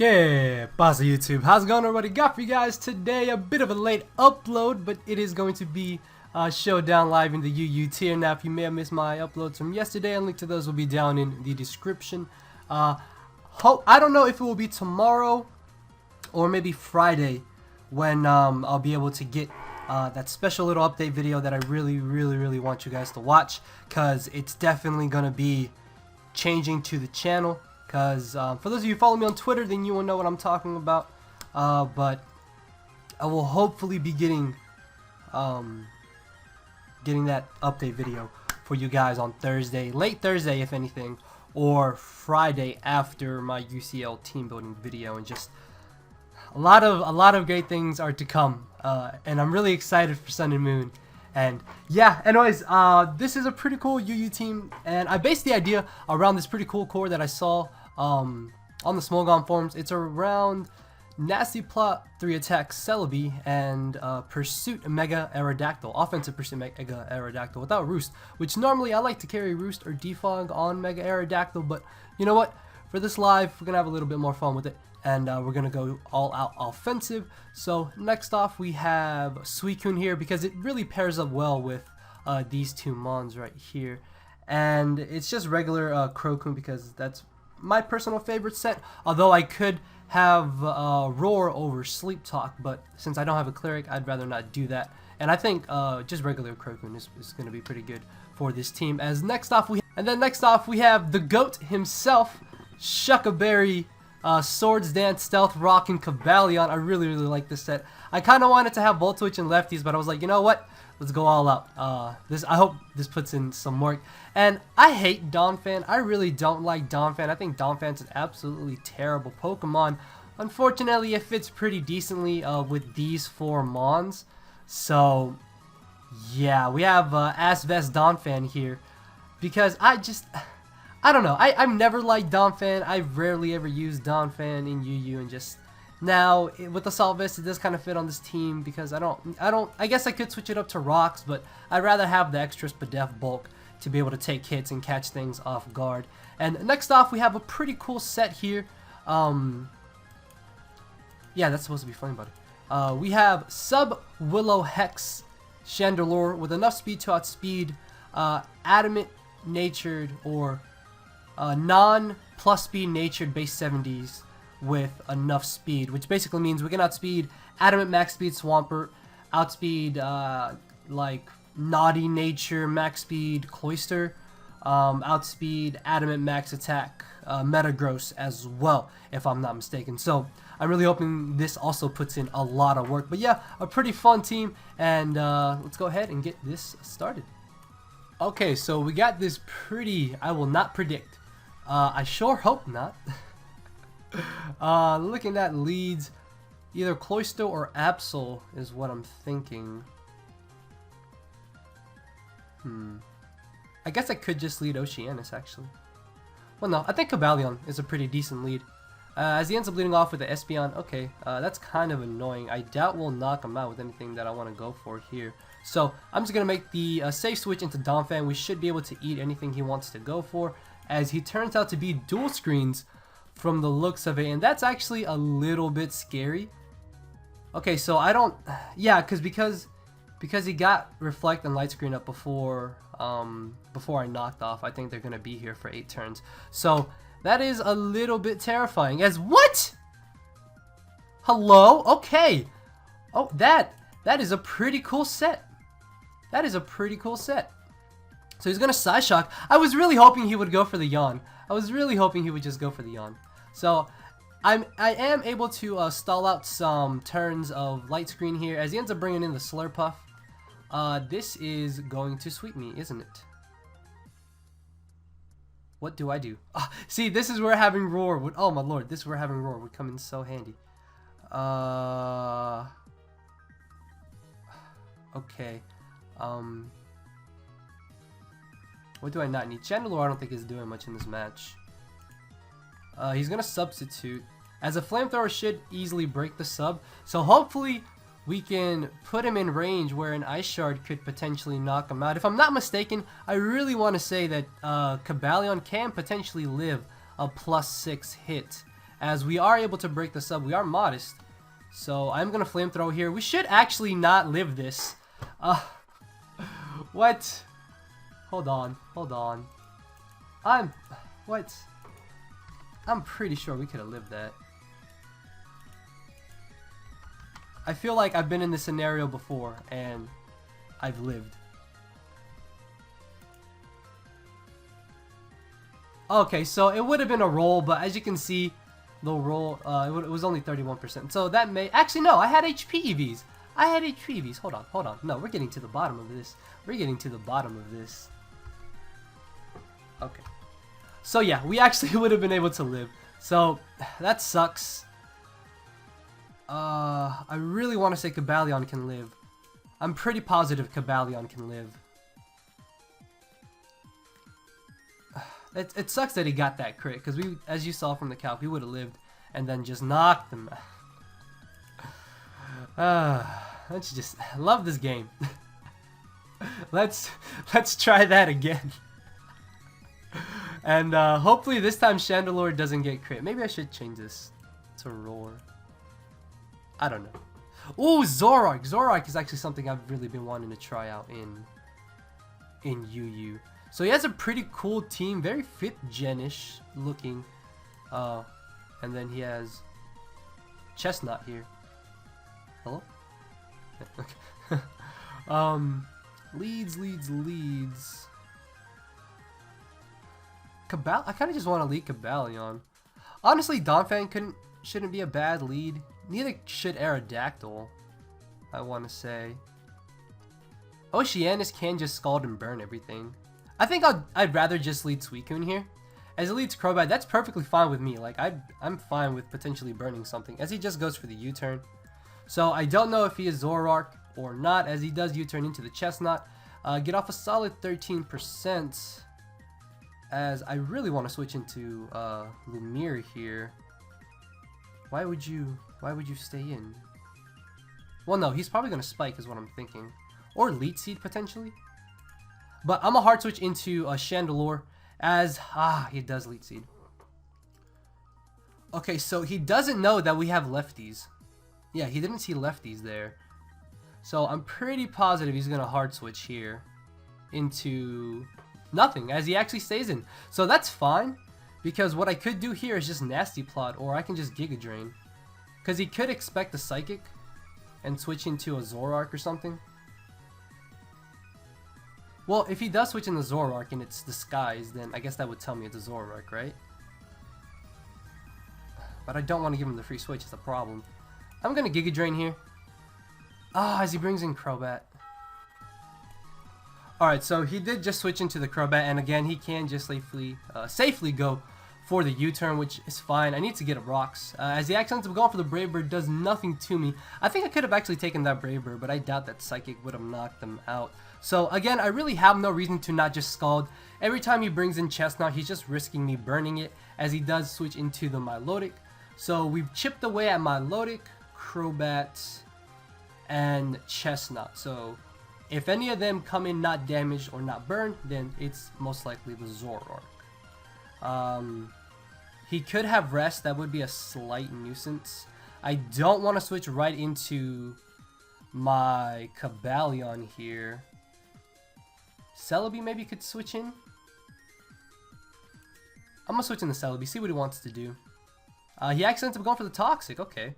Que pasa YouTube? How's it going, everybody? Got for you guys today a bit of a late upload, but it is going to be Showdown live in the UU tier. Now, if you may have missed my uploads from yesterday, a link to those will be down in the description. I don't know if it will be tomorrow or maybe Friday when I'll be able to get that special little update video that I really want you guys to watch, because it's definitely going to be changing to the channel. Because for those of you who follow me on Twitter, then you will know what I'm talking about. But I will hopefully be getting that update video for you guys on Thursday, late Thursday if anything, or Friday after my UCL team building video. And just a lot of great things are to come, and I'm really excited for Sun and Moon. And yeah, anyways, this is a pretty cool UU team, and I based the idea around this pretty cool core that I saw on the Smolgon forums. It's around Nasty Plot 3 Attack Celebi and Pursuit Mega Aerodactyl, Offensive Pursuit Mega Aerodactyl without Roost, which normally I like to carry Roost or Defog on Mega Aerodactyl, but you know what? For this live, we're going to have a little bit more fun with it, and we're going to go all out offensive. So next off, we have Suicune here, because it really pairs up well with these two Mons right here. And it's just regular Crokun, because that's my personal favorite set, although I could have Roar over Sleep Talk, but since I don't have a Cleric, I'd rather not do that. And I think just regular Crokun is going to be pretty good for this team. Next off we have the GO.A.T himself, Shuckaberry, Swords Dance, Stealth Rock, and Cobalion. I really like this set. I kind of wanted to have Volt Switch and Lefties, but I was like, you know what? Let's go all out. I hope this puts in some work. And I hate Donphan. I really don't like Donphan. I think Donphan's an absolutely terrible Pokemon. Unfortunately, it fits pretty decently with these four Mons. So, yeah, we have Asvest Donphan here, because I don't know. I've never liked Donphan. I've rarely ever used Donphan in UU, and just now with Assault Vest, it does kind of fit on this team, because I guess I could switch it up to Rocks, but I'd rather have the extra Spadef bulk to be able to take hits and catch things off guard. And next off, we have a pretty cool set here. Yeah, that's supposed to be Flame Buddy. We have Sub Willow Hex Chandelure with enough speed to outspeed Adamant Natured or non-plus speed natured base 70s with enough speed, which basically means we can outspeed Adamant Max Speed Swampert, outspeed like Naughty Nature Max Speed Cloyster, outspeed Adamant Max Attack Metagross as well, if I'm not mistaken. So I'm really hoping this also puts in a lot of work. But yeah, a pretty fun team, and let's go ahead and get this started. Okay, so we got this pretty, I will not predict, I sure hope not. Looking at leads, either Cloyster or Absol is what I'm thinking. I guess I could just lead Oceanus, actually. Well, no, I think Cobalion is a pretty decent lead. As he ends up leading off with the Espeon, okay, that's kind of annoying. I doubt we'll knock him out with anything that I want to go for here. So I'm just going to make the safe switch into Donphan. We should be able to eat anything he wants to go for, as he turns out to be dual screens from the looks of it. And that's actually a little bit scary. Okay, so I don't... Yeah, because he got Reflect and Light Screen up before I knocked off. I think they're going to be here for 8 turns. So that is a little bit terrifying. What? Hello? Okay. Oh, that is a pretty cool set. That is a pretty cool set. So he's going to Psyshock. I was really hoping he would go for the Yawn. I was really hoping he would just go for the Yawn. So I am able to stall out some turns of Light Screen here, as he ends up bringing in the Slurpuff. This is going to sweep me, isn't it? What do I do? See, this is where having Roar would... Oh my lord, this is where having Roar would come in so handy. Okay. What do I not need? Chandelure I don't think is doing much in this match. He's gonna substitute, as a Flamethrower should easily break the sub. So hopefully we can put him in range where an Ice Shard could potentially knock him out. If I'm not mistaken, I really want to say that Cobalion can potentially live a +6 hit, as we are able to break the sub. We are modest. So I'm going to flamethrow here. We should actually not live this. What? Hold on. What? I'm pretty sure we could have lived that. I feel like I've been in this scenario before and I've lived. Okay, so it would have been a roll, but as you can see, the roll, it was only 31%. So that may... Actually, no, I had HP EVs. Hold on. No, we're getting to the bottom of this. Okay. So yeah, we actually would have been able to live. So, that sucks. I really want to say Kabalion can live. I'm pretty positive Kabalion can live. It sucks that he got that crit, because we, as you saw from the calc, we would have lived and then just knocked him out. Let's just love this game. Let's try that again. And hopefully this time Chandelure doesn't get crit. Maybe I should change this to Roar. I don't know. Ooh, Zoroark. Zoroark is actually something I've really been wanting to try out in UU. So he has a pretty cool team, very 5th gen-ish looking. And then he has Chestnut here. Hello? Yeah, okay. Leads. I kind of just want to lead Kabalion. Honestly, Donphan shouldn't be a bad lead. Neither should Aerodactyl, I want to say. Oceanus can just scald and burn everything. I think I'd rather just lead Suicune here. As it leads Crobat, that's perfectly fine with me. Like, I'm fine with potentially burning something, as he just goes for the U-turn. So I don't know if he is Zoroark or not, as he does U-turn into the Chestnut. Get off a solid 13%, as I really want to switch into Lumiere here. Why would you stay in? Well, no, he's probably going to spike is what I'm thinking. Or Leech Seed, potentially. But I'm a hard switch into Chandelure, as... he does Leech Seed. Okay, so he doesn't know that we have lefties. Yeah, he didn't see lefties there. So I'm pretty positive he's going to hard switch here into nothing, as he actually stays in. So that's fine, because what I could do here is just Nasty Plot, or I can just Giga Drain. Because he could expect a Psychic and switch into a Zoroark or something. Well, if he does switch in the Zoroark and it's disguised, then I guess that would tell me it's a Zoroark, right? But I don't want to give him the free switch, it's the problem. I'm going to Giga Drain here. As he brings in Crobat. Alright, so he did just switch into the Crobat, and again, he can just safely go for the U-turn, which is fine. I need to get a Rocks. As the accent of going for the Brave Bird does nothing to me. I think I could have actually taken that Brave Bird, but I doubt that Psychic would have knocked them out. So again, I really have no reason to not just Scald. Every time he brings in Chestnut, he's just risking me burning it, as he does switch into the Milotic. So we've chipped away at Milotic, Crobat, and Chestnut. So if any of them come in not damaged or not burned, then it's most likely the Zoroark. He could have Rest, that would be a slight nuisance. I don't want to switch right into my Kabalion here. Celebi maybe could switch in. I'm gonna switch in the Celebi, see what he wants to do. He actually ends up going for the Toxic, okay.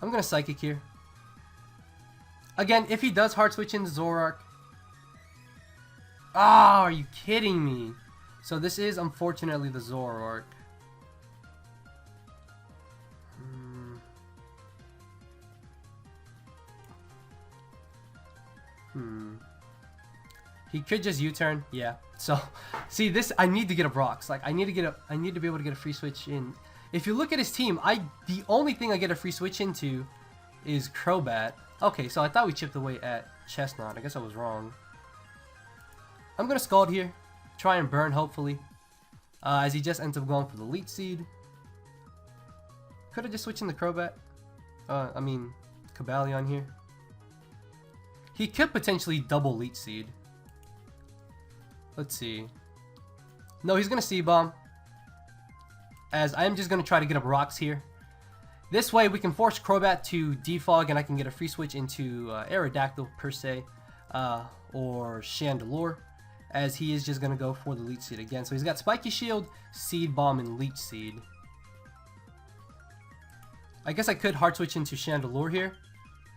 I'm gonna Psychic here. Again, if he does hard switch into Zoroark. Are you kidding me? So this is unfortunately the Zoroark. He could just U-turn, yeah. So, see this, I need to get a Brox. Like I need to be able to get a free switch in. If you look at his team, the only thing I get a free switch into is Crobat. Okay, so I thought we chipped away at Chestnut. I guess I was wrong. I'm gonna Scald here, try and burn hopefully. As he just ends up going for the Leech Seed. Could have just switched in the Crobat. I mean, Kabalion here. He could potentially double Leech Seed. Let's see. No, he's gonna C-Bomb. as I am just going to try to get up rocks here. This way we can force Crobat to defog and I can get a free switch into Aerodactyl per se, or Chandelure, as he is just going to go for the Leech Seed again. So he's got Spiky Shield, Seed Bomb, and Leech Seed. I guess I could hard switch into Chandelure here,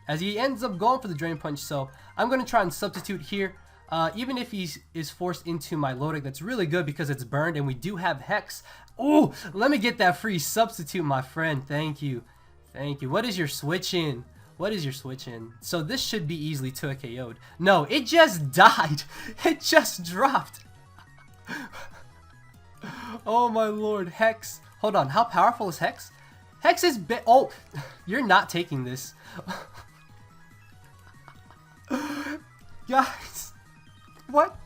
as he ends up going for the Drain Punch, so I'm going to try and substitute here. Even if he is forced into my low deck, that's really good because it's burned and we do have Hex. Oh, let me get that free substitute, my friend. Thank you. Thank you. What is your switch in? What is your switch in? So this should be easily 2 KO'd. No, it just died. It just dropped. Oh my lord. Hex. Hold on. How powerful is Hex? Hex is oh, you're not taking this. Guys. What?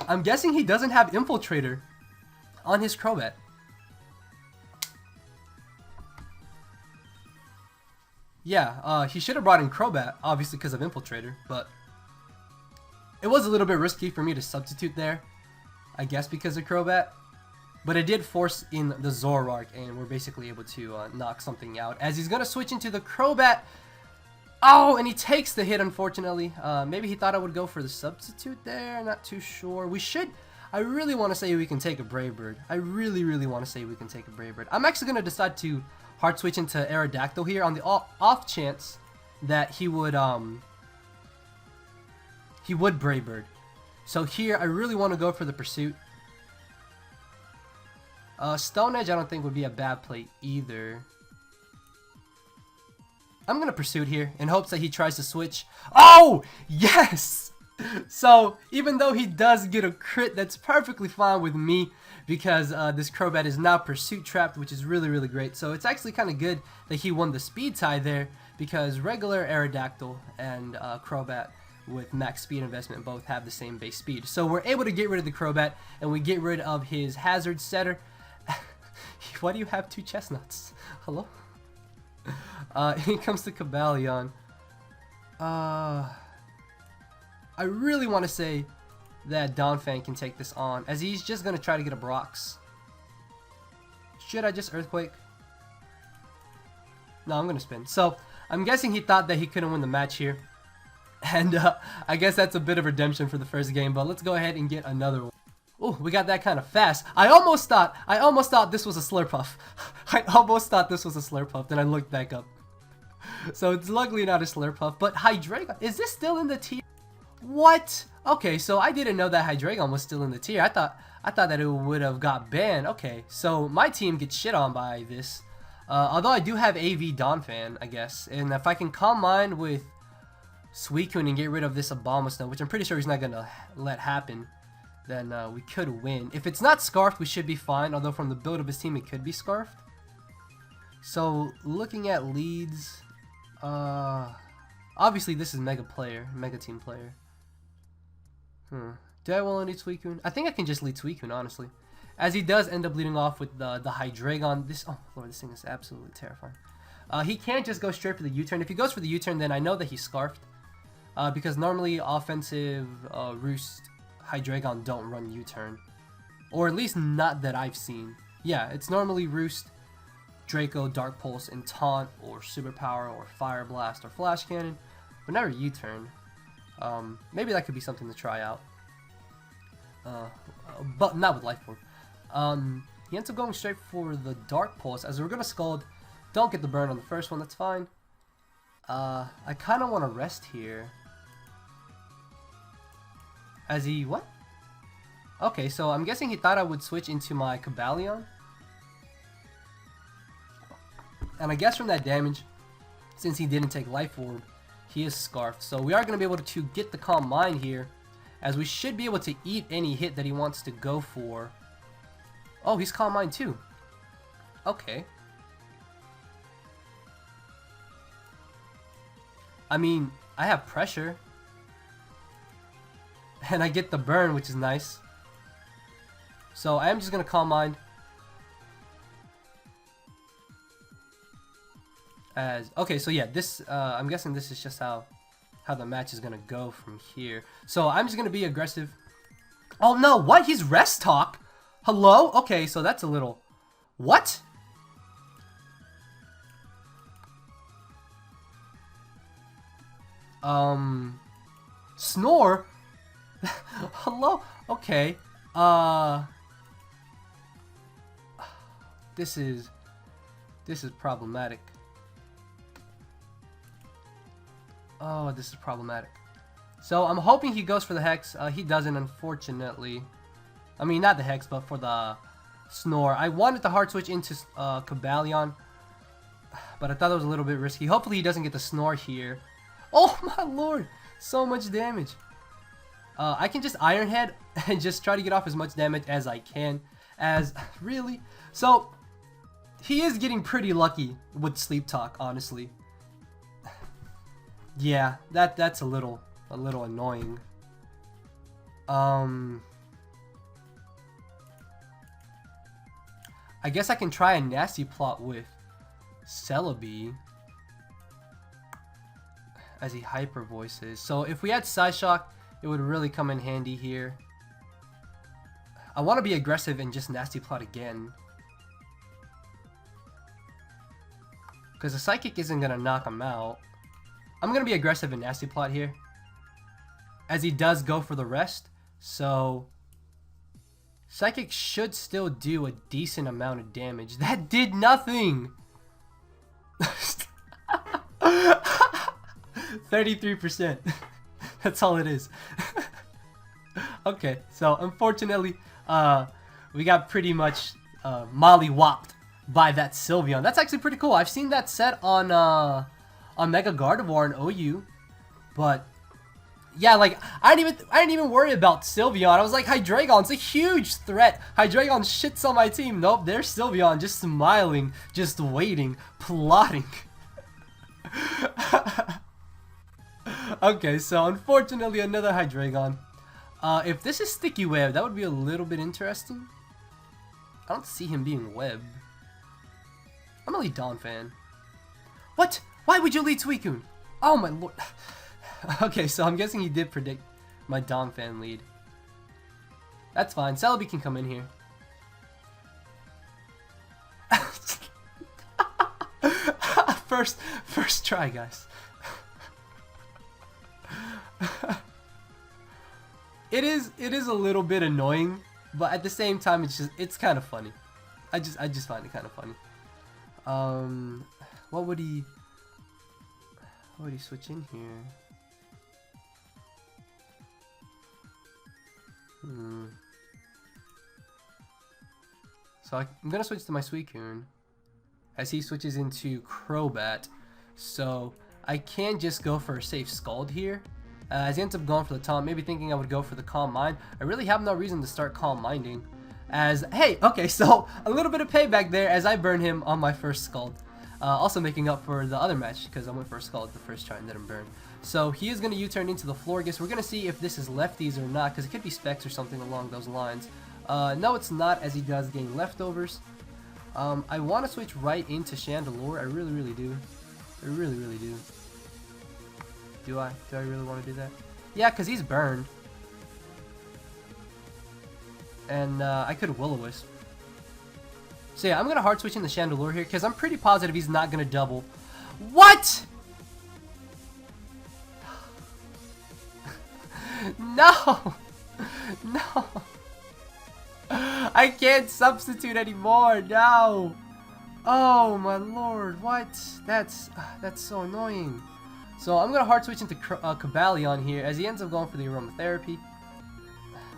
I'm guessing he doesn't have Infiltrator on his Crobat. Yeah, he should have brought in Crobat, obviously because of Infiltrator, but it was a little bit risky for me to substitute there, I guess because of Crobat. But it did force in the Zoroark, and we're basically able to knock something out, as he's going to switch into the Crobat. Oh, and he takes the hit, unfortunately. Maybe he thought I would go for the substitute there. Not too sure. We should. I really want to say we can take a Brave Bird. I really, really want to say we can take a Brave Bird. I'm actually going to decide to hard switch into Aerodactyl here on the off chance that he would Brave Bird. So here, I really want to go for the Pursuit. Stone Edge, I don't think would be a bad play either. I'm going to Pursuit here in hopes that he tries to switch. Oh, yes! So, even though he does get a crit, that's perfectly fine with me because this Crobat is now Pursuit trapped, which is really, really great. So, it's actually kind of good that he won the speed tie there because regular Aerodactyl and Crobat with max speed investment both have the same base speed. So, we're able to get rid of the Crobat and we get rid of his Hazard Setter. Why do you have 2 chestnuts? Hello? Here comes the Cobalion. I really want to say that Donphan can take this on, as he's just going to try to get a Brox. Should I just Earthquake? No, I'm going to spin. So, I'm guessing he thought that he couldn't win the match here. And I guess that's a bit of redemption for the first game, but let's go ahead and get another one. Oh, we got that kind of fast. I almost thought this was a Slurpuff. I almost thought this was a Slurpuff, then I looked back up. So it's luckily not a Slurpuff, but Hydreigon, is this still in the tier? What? Okay, so I didn't know that Hydreigon was still in the tier. I thought that it would have got banned. Okay, so my team gets shit on by this. Although I do have AV Donphan, I guess. And if I can Calm Mind with Suicune and get rid of this Abomasnow, which I'm pretty sure he's not going to let happen, then we could win. If it's not Scarfed, we should be fine, although from the build of his team, it could be Scarfed. So, looking at leads, obviously this is Mega Team player. Do I want to lead Suicune? I think I can just lead Suicune, honestly. As he does end up leading off with the Hydreigon. Oh lord, this thing is absolutely terrifying. He can't just go straight for the U-turn. If he goes for the U-turn, then I know that he's Scarfed. Because normally offensive Roost Hydreigon don't run U-turn, or at least not that I've seen. Yeah, it's normally Roost, Draco, Dark Pulse, and Taunt, or Superpower, or Fire Blast, or Flash Cannon, but never U-turn. Maybe that could be something to try out, but not with Life Orb. He ends up going straight for the Dark Pulse, as we're gonna Scald. Don't get the burn on the first one, that's fine. I kind of want to rest here. As he, what? Okay, so I'm guessing he thought I would switch into my Cobalion. And I guess from that damage, since he didn't take Life Orb, he is Scarfed. So we are going to be able to get the Calm Mind here, as we should be able to eat any hit that he wants to go for. Oh, he's Calm Mind too. Okay. I mean, I have Pressure. And I get the burn, which is nice. So I am just going to Calm Mind. Okay, so yeah, this I'm guessing this is just how the match is going to go from here. So I'm just going to be aggressive. Oh no, what? He's Rest Talk? Hello? Okay, so that's a little... What? Snore? Hello? Okay. This is problematic. Oh, this is problematic. So I'm hoping he goes for the Hex. He doesn't, unfortunately. I mean, not the Hex, but for the Snore. I wanted the hard switch into Kabalion, but I thought it was a little bit risky. Hopefully he doesn't get the Snore here. Oh my lord! So much damage. I can just Iron Head and just try to get off as much damage as I can. Really? So, he is getting pretty lucky with Sleep Talk, honestly. Yeah, that's a little annoying. I guess I can try a nasty plot with Celebi as he hyper voices. So if we had Psyshock, it would really come in handy here. I want to be aggressive and just nasty plot again, because the Psychic isn't gonna knock him out. I'm gonna be aggressive and nasty plot here, as he does go for the rest. So Psychic should still do a decent amount of damage. That did nothing. 33%. That's all it is. Okay, so unfortunately, we got pretty much molly-whopped by that Sylveon. That's actually pretty cool. I've seen that set on Mega Gardevoir and OU, but yeah, like I didn't even worry about Sylveon. I was like, Hydreigon's a huge threat. Hydreigon shits on my team. Nope, there's Sylveon just smiling, just waiting, plotting. Okay, so unfortunately another Hydreigon. If this is Sticky Web, that would be a little bit interesting. I don't see him being webbed. I'm a lead Dawn fan. What? Why would you lead Suicune? Oh my lord. Okay, so I'm guessing he did predict my Dawn fan lead. That's fine. Celebi can come in here. First try, guys. It is a little bit annoying, but at the same time it's kind of funny. I just find it kind of funny. What would he switch in here? So I'm gonna switch to my Suicune as he switches into Crobat. So I can just go for a safe Scald here. As he ends up going for the taunt, maybe thinking I would go for the Calm Mind. I really have no reason to start Calm Minding. Hey, okay, so a little bit of payback there as I burn him on my first Scald. Also making up for the other match because I went for a Scald the first try and didn't burn. So he is going to U-turn into the Florges. We're going to see if this is lefties or not, because it could be Specs or something along those lines. No, it's not, as he does gain leftovers. I want to switch right into Chandelure. I really do. I really do. Do I really want to do that? Yeah, because he's burned. And I could Will-O-Wisp. So yeah, I'm going to hard switch into Chandelure here, because I'm pretty positive he's not going to double. What?! No! No! I can't substitute anymore, no! Oh my lord, what? That's so annoying. So I'm gonna hard switch into Kabalion here as he ends up going for the Aromatherapy.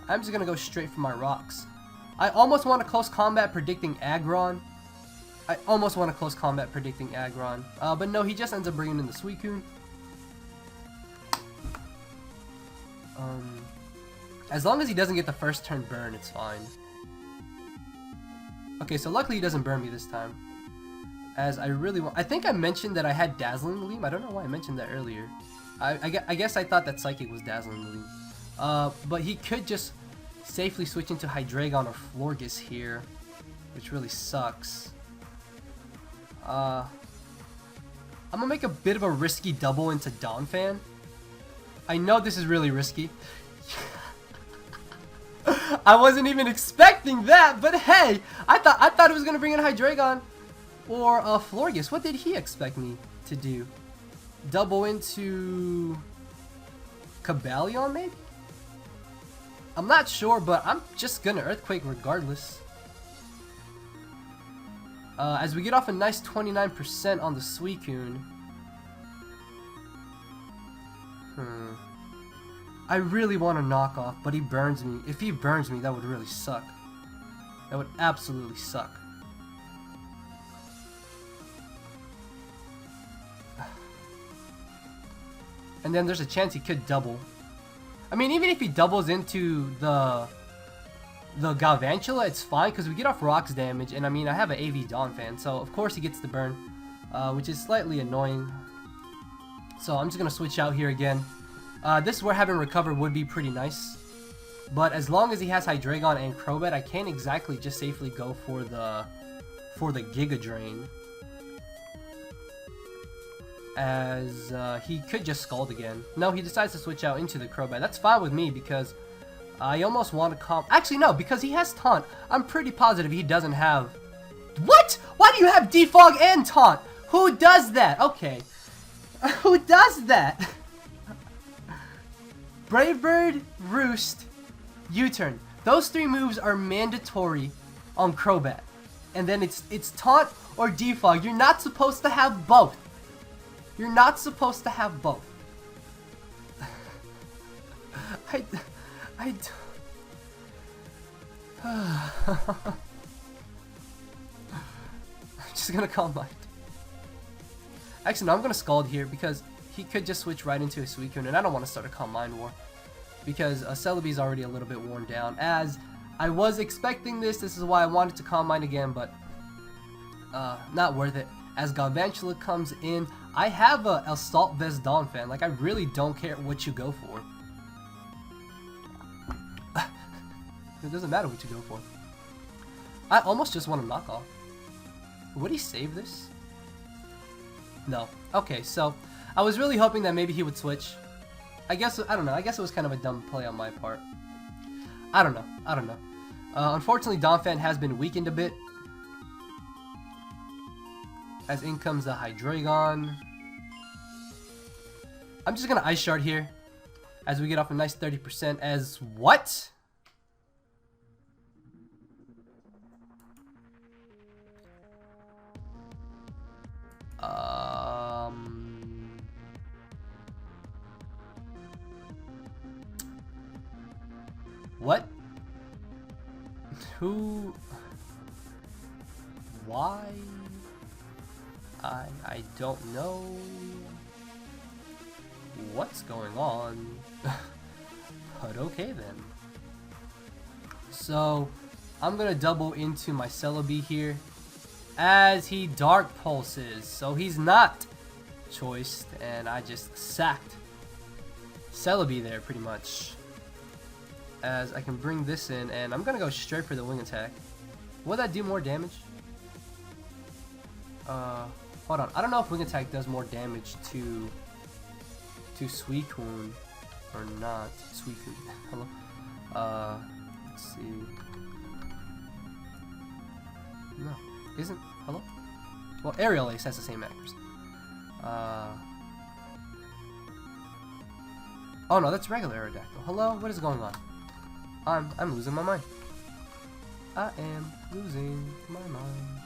I'm just gonna go straight for my rocks. I almost want a close combat predicting Aggron. But no, he just ends up bringing in the Suicune. As long as he doesn't get the first turn burn, it's fine. Okay, so luckily he doesn't burn me this time. As I really want... I think I mentioned that I had Dazzling Gleam. I don't know why I mentioned that earlier. I guess I thought that Psychic was Dazzling Gleam. But he could just safely switch into Hydreigon or Florges here, which really sucks. I'm gonna make a bit of a risky double into Donphan. I know this is really risky. I wasn't even expecting that, but hey, I thought it was gonna bring in Hydreigon or Florges. What did he expect me to do? Double into Cobalion, maybe? I'm not sure, but I'm just gonna Earthquake regardless. As we get off a nice 29% on the Suicune. I really want to knock off, but he burns me. If he burns me, that would really suck. That would absolutely suck. And then there's a chance he could double. I mean, even if he doubles into the Galvantula, it's fine because we get off rocks damage. And I mean, I have an AV Donphan, so of course he gets the burn, which is slightly annoying. So I'm just going to switch out here again. This is where having Recover would be pretty nice. But as long as he has Hydreigon and Crobat, I can't exactly just safely go for the Giga Drain. As he could just Scald again. No, he decides to switch out into the Crobat. That's fine with me because I almost want to calm. Actually, no, because he has Taunt. I'm pretty positive he doesn't have. What? Why do you have Defog and Taunt? Who does that? Okay. Who does that? Brave Bird, Roost, U-Turn. Those three moves are mandatory on Crobat. And then it's Taunt or Defog. You're not supposed to have both. You're not supposed to have both. I'm just gonna Calm Mind. Actually, no, I'm gonna Scald here because he could just switch right into a Suicune, and I don't want to start a Calm Mind War because Celebi's already a little bit worn down. As I was expecting this is why I wanted to Calm Mind again, but not worth it. As Galvantula comes in, I have a Assault Vest Donphan. Like, I really don't care what you go for. It doesn't matter what you go for. I almost just want to knock off. Would he save this? No. Okay, so I was really hoping that maybe he would switch. I don't know. I guess it was kind of a dumb play on my part. I don't know. Unfortunately, Donphan has been weakened a bit. As in comes the Hydreigon. I'm just gonna Ice Shard here. As we get off a nice 30% as what? What? Who? Why? I don't know what's going on, but okay then. So I'm gonna double into my Celebi here as he Dark Pulses, so he's not choiced, and I just sacked Celebi there pretty much. As I can bring this in, and I'm gonna go straight for the Wing Attack. Will that do more damage? Hold on. I don't know if Wing Attack does more damage to Suicune or not. Suicune. Hello. Let's see. No, isn't. Hello. Well, Aerial Ace has the same accuracy. Oh no, that's regular Aerodactyl. Hello. What is going on? I'm losing my mind. I am losing my mind.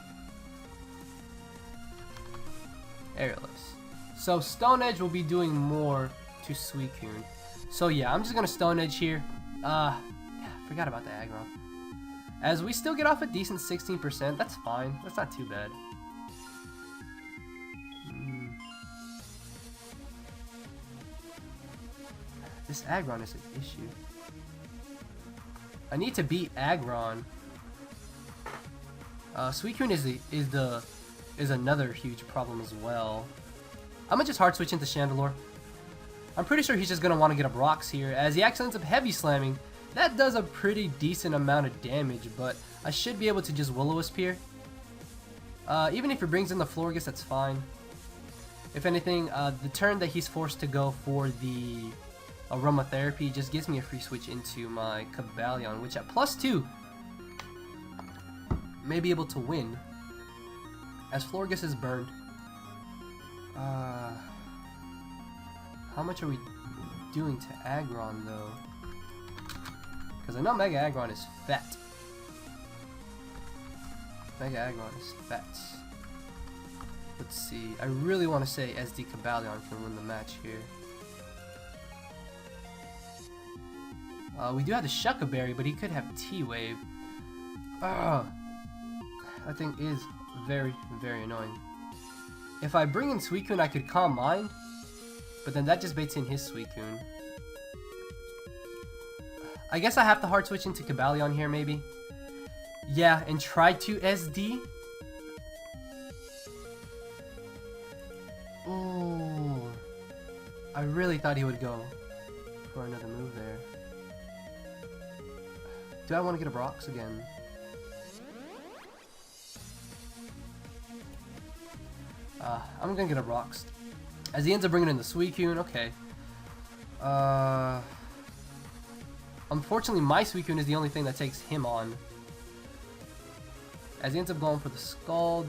Aerial Ace. So Stone Edge will be doing more to Suicune. So yeah, I'm just gonna Stone Edge here. Forgot about the aggro. As we still get off a decent 16%, that's fine. That's not too bad. This Aggron is an issue. I need to beat Aggron. Suicune is another huge problem as well. I'm gonna just hard switch into Chandelure. I'm pretty sure he's just gonna want to get up rocks here, as he actually ends up heavy slamming. That does a pretty decent amount of damage, but I should be able to just Will-O-Wisp here. Even if he brings in the Florges, that's fine. If anything, the turn that he's forced to go for the aromatherapy just gives me a free switch into my Cobalion, which at +2 may be able to win. As Florges is burned. How much are we doing to Aggron though? Because I know Mega Aggron is fat. Mega Aggron is fat. Let's see. I really want to say SD Cobalion can win the match here. We do have the Shucka Berry, but he could have T-Wave. That thing is very, very annoying. If I bring in Suicune, I could Calm Mind, but then that just baits in his Suicune. I guess I have to hard switch into Cobalion here, maybe. Yeah, and try to SD. Ooh. I really thought he would go for another move there. Do I want to get a Brox again? I'm gonna get a Brox. As he ends up bringing in the Suicune, okay. Unfortunately, my Suicune is the only thing that takes him on. As he ends up going for the Scald.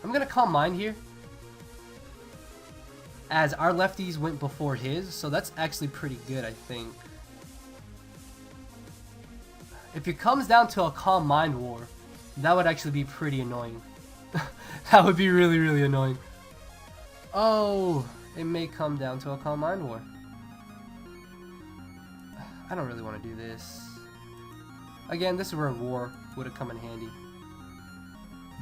I'm gonna Calm Mind here. As our lefties went before his, so that's actually pretty good, I think. If it comes down to a Calm Mind war, that would actually be pretty annoying. That would be really, really annoying. Oh, it may come down to a Calm Mind war. I don't really want to do this. Again, this is where a war would have come in handy.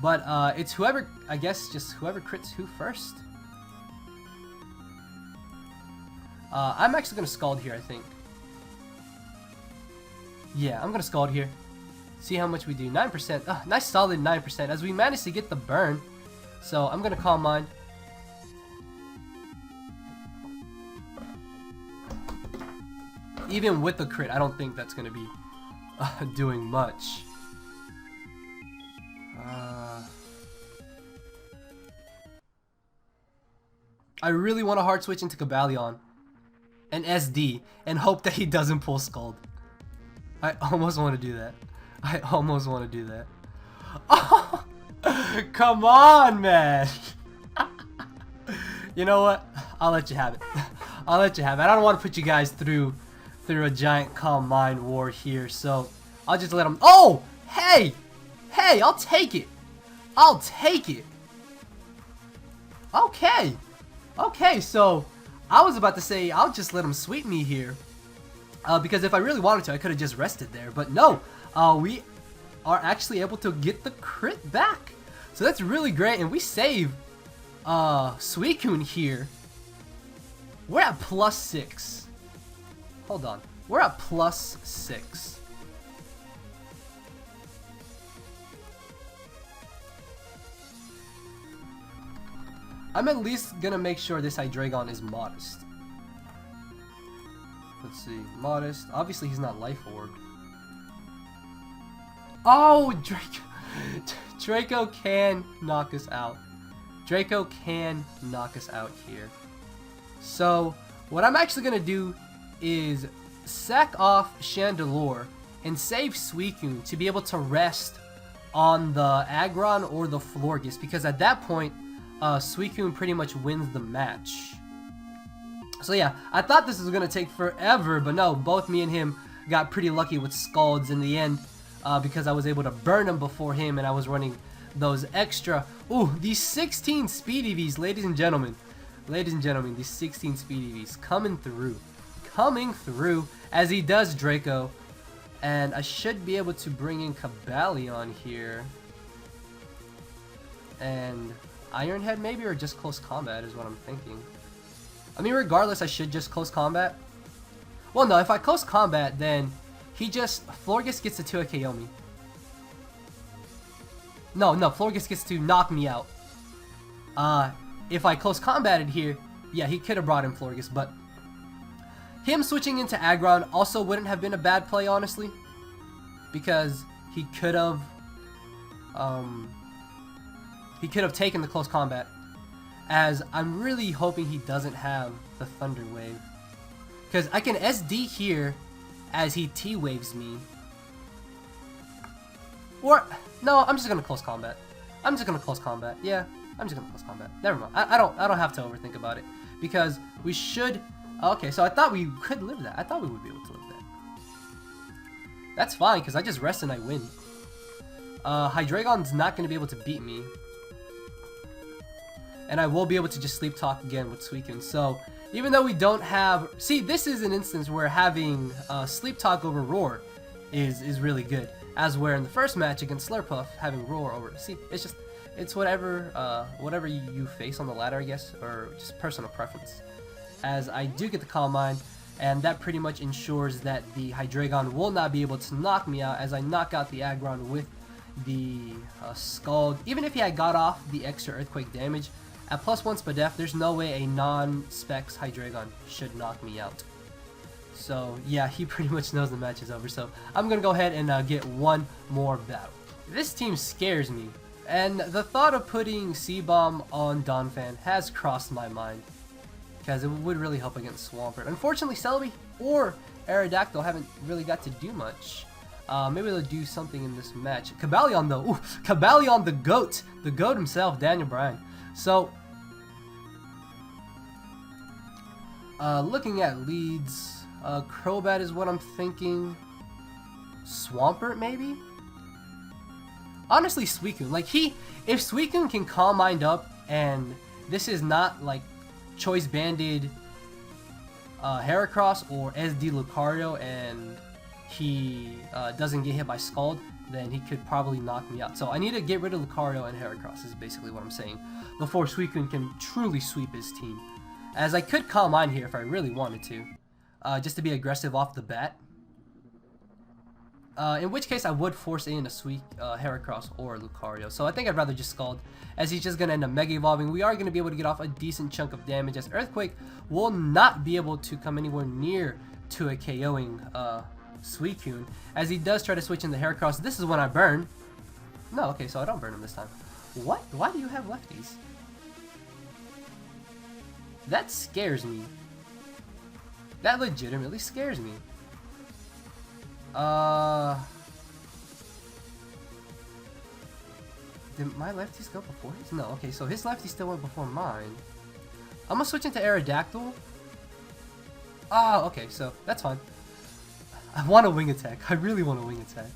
But it's whoever, I guess, just whoever crits who first. I'm actually going to Scald here, I think. Yeah, I'm going to Scald here. See how much we do. 9%. Nice solid 9%. As we managed to get the burn. So I'm going to Calm Mind. Even with the crit, I don't think that's going to be doing much. I really want to hard switch into Cobalion and SD and hope that he doesn't pull Scald. I almost want to do that. I almost want to do that. Oh, come on, man. You know what? I'll let you have it. I'll let you have it. I don't want to put you guys through a giant Calm Mind war here, so I'll just let him. Oh, hey, hey, I'll take it. I'll take it. Okay, okay. So I was about to say I'll just let him sweep me here, because if I really wanted to, I could have just rested there. But no, we are actually able to get the crit back. So that's really great, and we save Suicune here. We're at +6. Hold on. We're at +6. I'm at least gonna make sure this Hydreigon is modest. Let's see. Modest. Obviously, he's not Life Orbed. Oh, Draco can knock us out. Draco can knock us out here. So, what I'm actually going to do is sack off Chandelure and save Suicune to be able to rest on the Aggron or the Florges, because at that point, Suicune pretty much wins the match. So yeah, I thought this was going to take forever, but no, both me and him got pretty lucky with Scalds in the end, because I was able to burn him before him and I was running those extra. Ooh, these 16 speed EVs, ladies and gentlemen. Ladies and gentlemen, these 16 speed EVs coming through. Coming through as he does Draco. And I should be able to bring in Cobalion here. And Iron Head maybe, or just close combat is what I'm thinking. I mean, regardless, I should just close combat. Well, no, if I close combat, then he just... Florges gets to 2 KO me. No, Florges gets to knock me out. If I close combated here, yeah, he could have brought in Florges, but him switching into Aggron also wouldn't have been a bad play, honestly, because he could have taken the close combat, as I'm really hoping he doesn't have the Thunder Wave. Because I can SD here as he T-waves me. Or, no, I'm just gonna close combat. I'm just gonna close combat. Yeah, I'm just gonna close combat. Never mind. I don't have to overthink about it. Because we should... Okay, so I thought we could live that. I thought we would be able to live that. That's fine, because I just rest and I win. Hydreigon's not gonna be able to beat me. And I will be able to just sleep talk again with Suicune. So, even though we don't have... See, this is an instance where having sleep talk over Roar is really good. As where in the first match against Slurpuff, having Roar over... See, it's just... It's whatever whatever you face on the ladder, I guess. Or just personal preference. As I do get the Calm Mind. And that pretty much ensures that the Hydreigon will not be able to knock me out. As I knock out the Aggron with the Scald. Even if he had got off the extra Earthquake damage... At +1 Spadef, there's no way a non-Specs Hydreigon should knock me out. So, yeah, he pretty much knows the match is over. So, I'm going to go ahead and get one more battle. This team scares me. And the thought of putting C-Bomb on Donphan has crossed my mind. Because it would really help against Swampert. Unfortunately, Celebi or Aerodactyl haven't really got to do much. Maybe they'll do something in this match. Cobalion, though. Ooh, Cobalion, the GOAT. The GOAT himself, Daniel Bryan. So, looking at leads, Crobat is what I'm thinking. Swampert, maybe? Honestly, Suicune. Like, if Suicune can Calm Mind up, and this is not, like, Choice Banded Heracross or SD Lucario, and he doesn't get hit by Scald, then he could probably knock me out. So I need to get rid of Lucario and Heracross, is basically what I'm saying, before Suicune can truly sweep his team. As I could Calm Mind here if I really wanted to, just to be aggressive off the bat. In which case I would force in a sweet Heracross or Lucario. So I think I'd rather just Scald, as he's just going to end up Mega Evolving. We are going to be able to get off a decent chunk of damage, as Earthquake will not be able to come anywhere near to a KOing Suicune, as he does try to switch into Heracross. This is when I burn. No, okay, so I don't burn him this time. What? Why do you have lefties? That scares me. That legitimately scares me. Did my lefties go before his? No, okay, so his lefty still went before mine. I'm gonna switch into Aerodactyl. Ah, okay, so that's fine. I want a Wing Attack. I really want a Wing Attack.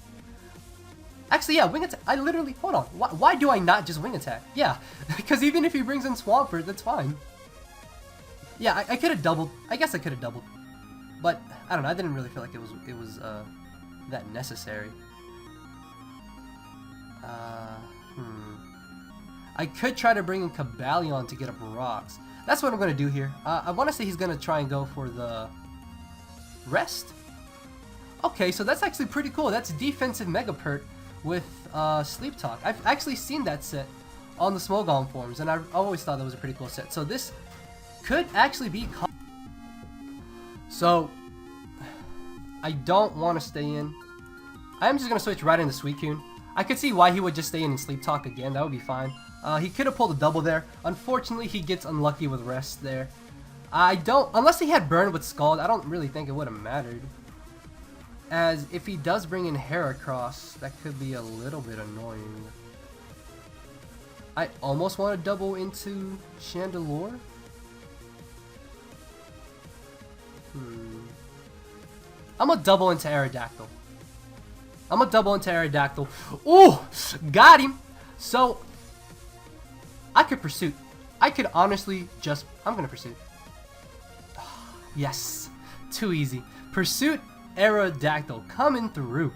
Actually, yeah, Wing Attack. I literally... Hold on. Why do I not just Wing Attack? Yeah, because even if he brings in Swampert, that's fine. Yeah, I could have doubled. I guess I could have doubled. But, I don't know. I didn't really feel like it was that necessary. I could try to bring in Cobalion to get up rocks. That's what I'm going to do here. I want to say he's going to try and go for the rest. Okay, so that's actually pretty cool. That's defensive Megapert with Sleep Talk. I've actually seen that set on the Smogon forums, and I always thought that was a pretty cool set. So this could actually be... So, I don't want to stay in. I'm just going to switch right into Suicune. I could see why he would just stay in and Sleep Talk again. That would be fine. He could have pulled a double there. Unfortunately, he gets unlucky with rest there. Unless he had Burn with Scald, I don't really think it would have mattered. As if he does bring in Heracross, that could be a little bit annoying. I almost want to double into Chandelure. I'm gonna double into Aerodactyl. Ooh! Got him! So, I could Pursuit. I could honestly just... I'm gonna Pursuit. Yes! Too easy. Pursuit Aerodactyl coming through.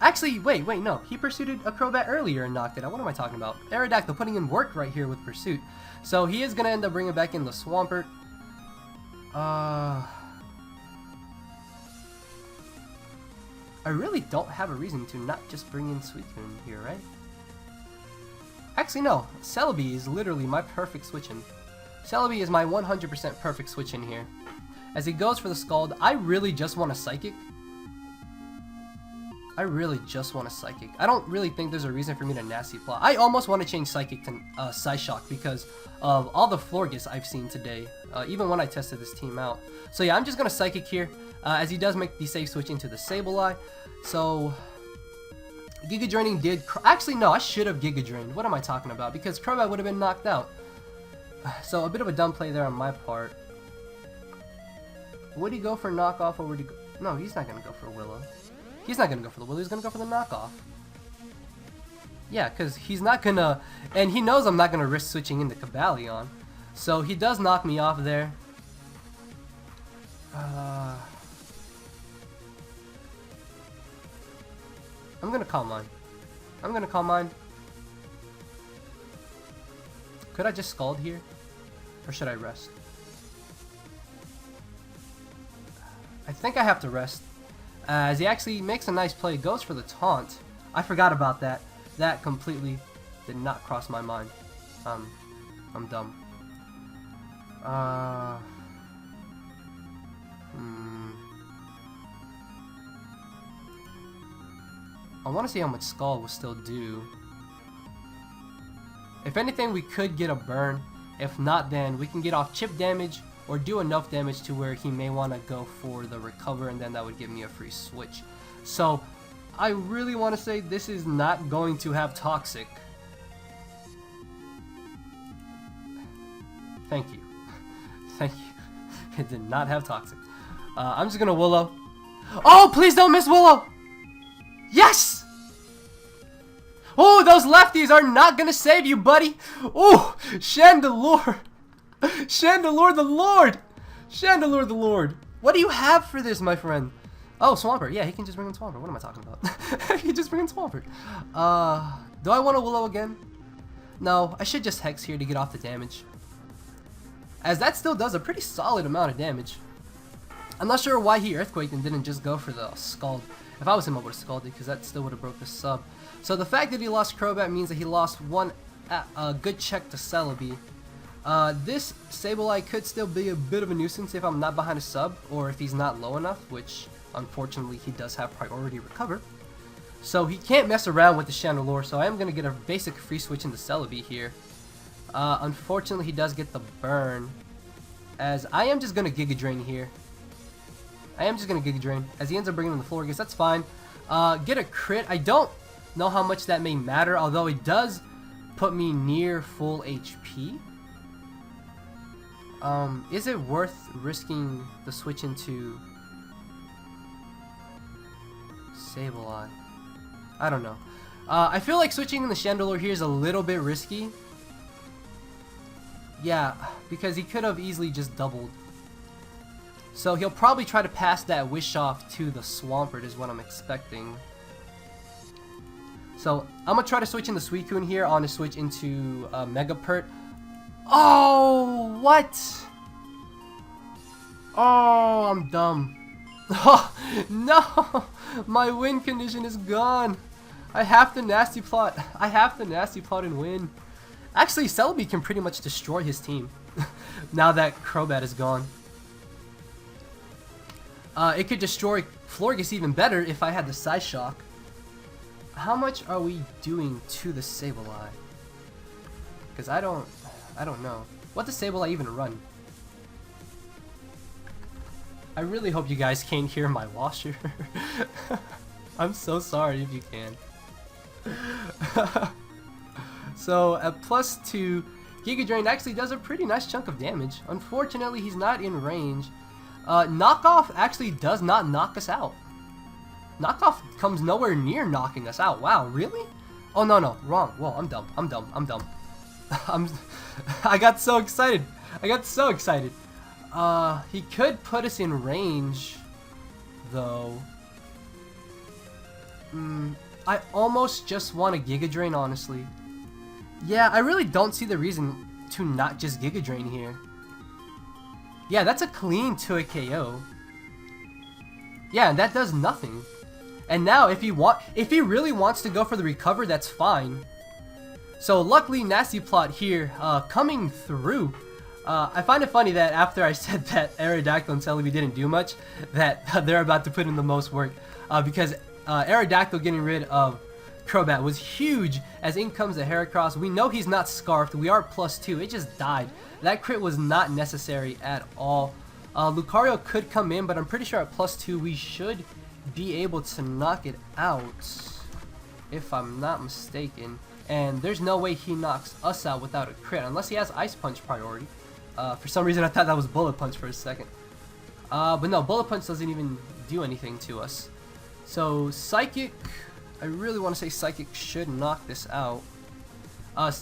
Actually, wait, no. He pursued a Crobat earlier and knocked it out. What am I talking about? Aerodactyl putting in work right here with Pursuit. So he is gonna end up bringing back in the Swampert. I really don't have a reason to not just bring in Suicune here, right? Actually, no. Celebi is literally my perfect switch-in. Celebi is my 100% perfect switch-in here. As he goes for the Scald, I really just want a Psychic. I really just want a Psychic. I don't really think there's a reason for me to Nasty Plot. I almost want to change Psychic to Psyshock because of all the Florges I've seen today, even when I tested this team out. So yeah, I'm just going to Psychic here, as he does make the safe switch into the Sableye. So, Giga Draining did... Actually, no, I should have Giga Drained. What am I talking about? Because Crobat would have been knocked out. So, a bit of a dumb play there on my part. Would he go for knockoff or would he go... No, he's not going to go for Willow. He's not going to go for the Willow. He's going to go for the knockoff. Yeah, because he's not going to... And he knows I'm not going to risk switching into Cobalion. So, he does knock me off there. I'm going to Calm Mind. I'm going to Calm Mind. Could I just Scald here? Or should I rest? I think I have to rest. As he actually makes a nice play, goes for the taunt. I forgot about that. That completely did not cross my mind. I'm dumb. I want to see how much Scald will still do. If anything, we could get a burn. If not, then we can get off chip damage or do enough damage to where he may want to go for the recover, and then that would give me a free switch. So, I really want to say this is not going to have Toxic. Thank you. Thank you. It did not have Toxic. I'm just going to Willow. Oh, please don't miss Willow! Yes! Oh, those lefties are not going to save you, buddy. Oh, Chandelure. Chandelure the Lord! Chandelure the Lord! What do you have for this, my friend? Oh, Swampert. Yeah, he can just bring in Swampert. What am I talking about? He can just bring in Swampert. Do I want to Willow again? No, I should just Hex here to get off the damage. As that still does a pretty solid amount of damage. I'm not sure why he Earthquaked and didn't just go for the Scald. If I was him, I would have Scalded, because that still would have broke the sub. So the fact that he lost Crobat means that he lost one good check to Celebi. This Sableye could still be a bit of a nuisance if I'm not behind a sub, or if he's not low enough, which unfortunately he does have priority recover. So he can't mess around with the Chandelure, so I am going to get a basic free switch into Celebi here. Unfortunately he does get the burn, as I am just going to Giga Drain here. I am just going to Giga Drain, as he ends up bringing in the Florges. That's fine. Get a crit. I don't know how much that may matter, although it does put me near full HP. Is it worth risking the switch into Sableye? I don't know. I feel like switching in the Chandelure here is a little bit risky. Yeah, because he could have easily just doubled. So he'll probably try to pass that Wish off to the Swampert is what I'm expecting. So I'm going to try to switch in the Suicune here on to switch into Megapert. Oh, what? Oh, I'm dumb. Oh, no! My win condition is gone. I have to Nasty Plot. I have to Nasty Plot and win. Actually, Celebi can pretty much destroy his team now that Crobat is gone. It could destroy Florges even better if I had the Psyshock. How much are we doing to the Sableye? Because I don't know. What does Sableye even run? I really hope you guys can't hear my washer. I'm so sorry if you can. So at +2, Giga Drain actually does a pretty nice chunk of damage. Unfortunately, he's not in range. Knockoff actually does not knock us out. Knockoff comes nowhere near knocking us out. Wow, really? Oh, no, wrong. Whoa, I'm dumb. I got so excited. He could put us in range, though. I almost just want a Giga Drain, honestly. Yeah, I really don't see the reason to not just Giga Drain here. Yeah, that's a clean to a KO. Yeah, and that does nothing. And now, if he really wants to go for the recover, that's fine. So luckily, Nasty Plot here coming through. I find it funny that after I said that Aerodactyl and Celebi didn't do much, that they're about to put in the most work. Because Aerodactyl getting rid of Crobat was huge, as in comes the Heracross. We know he's not Scarfed. We are +2. It just died. That crit was not necessary at all. Lucario could come in, but I'm pretty sure at +2 we should be able to knock it out, if I'm not mistaken. And there's no way he knocks us out without a crit, unless he has Ice Punch priority. For some reason I thought that was Bullet Punch for a second. But no, Bullet Punch doesn't even do anything to us. So Psychic, I really want to say Psychic should knock this out.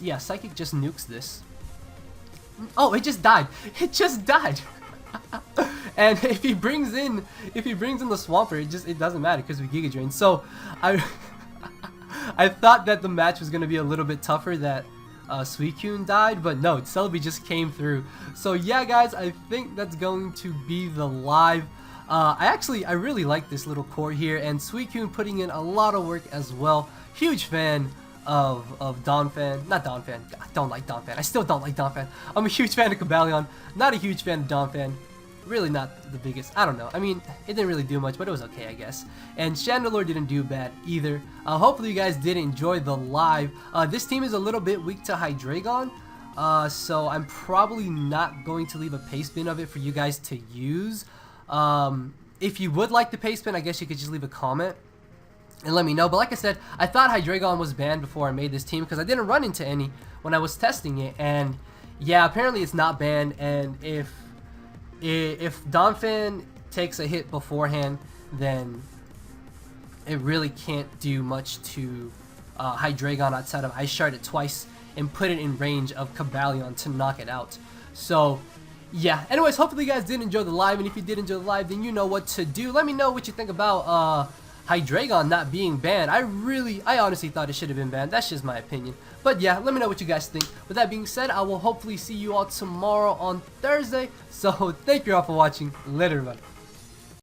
Yeah, Psychic just nukes this. Oh, it just died. It just died. And if he brings in the Swampert, it doesn't matter because we Giga Drain. So I thought that the match was gonna be a little bit tougher, that Suicune died, but no, Celebi just came through. So yeah, guys, I think that's going to be the live. I really like this little core here, and Suicune putting in a lot of work as well. Huge fan of Donphan. Not Donphan. I don't like Donphan. I still don't like Donphan. I'm a huge fan of Cobalion. Not a huge fan of Donphan. Really not the biggest. I don't know. I mean, it didn't really do much, but it was okay, I guess. And Chandelure didn't do bad either. Hopefully you guys did enjoy the live. This team is a little bit weak to Hydreigon, so I'm probably not going to leave a paste bin of it for you guys to use. If you would like the paste bin, I guess you could just leave a comment and let me know. But like I said, I thought Hydreigon was banned before I made this team because I didn't run into any when I was testing it. And yeah, apparently it's not banned. And if Donphan takes a hit beforehand, then it really can't do much to Hydreigon outside of Ice Shard it twice and put it in range of Cobalion to knock it out. So yeah, anyways, hopefully you guys did enjoy the live, and if you did enjoy the live, then you know what to do. Let me know what you think about Hydreigon not being banned. I honestly thought it should have been banned. That's just my opinion. But yeah, let me know what you guys think. With that being said, I will hopefully see you all tomorrow on Thursday. So thank you all for watching. Later, everybody.